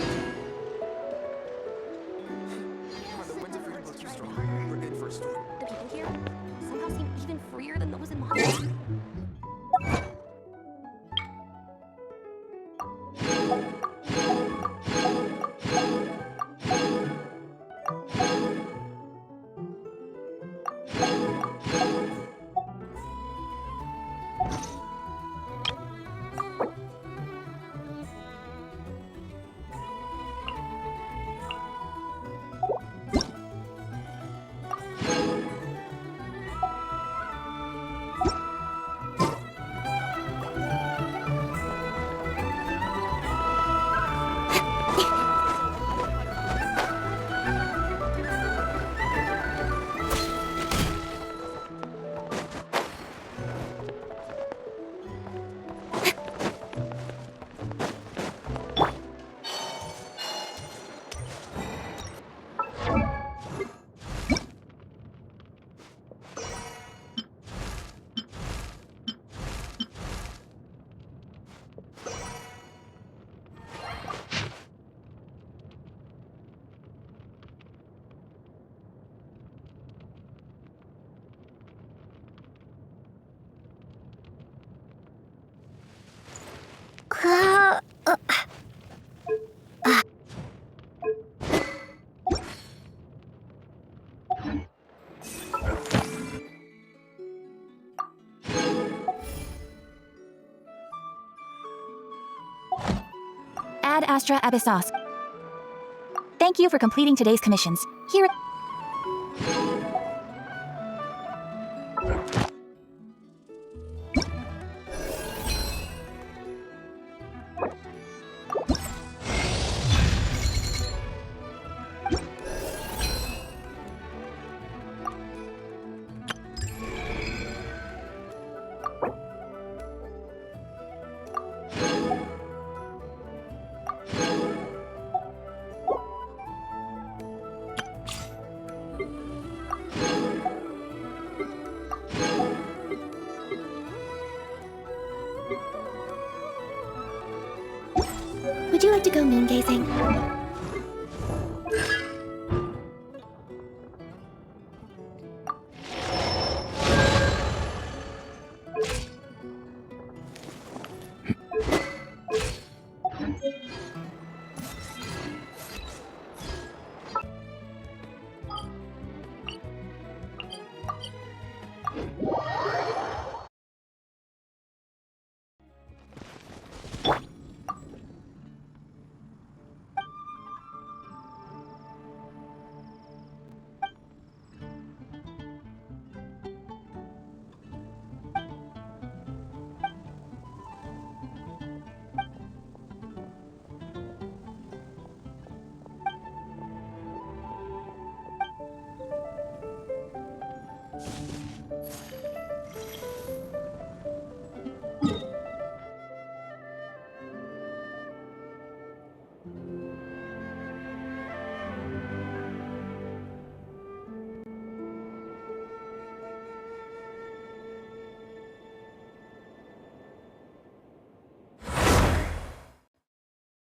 Ad Astra Abyssos. Thank you for completing today's commissions. Here. Would you like to go moon gazing?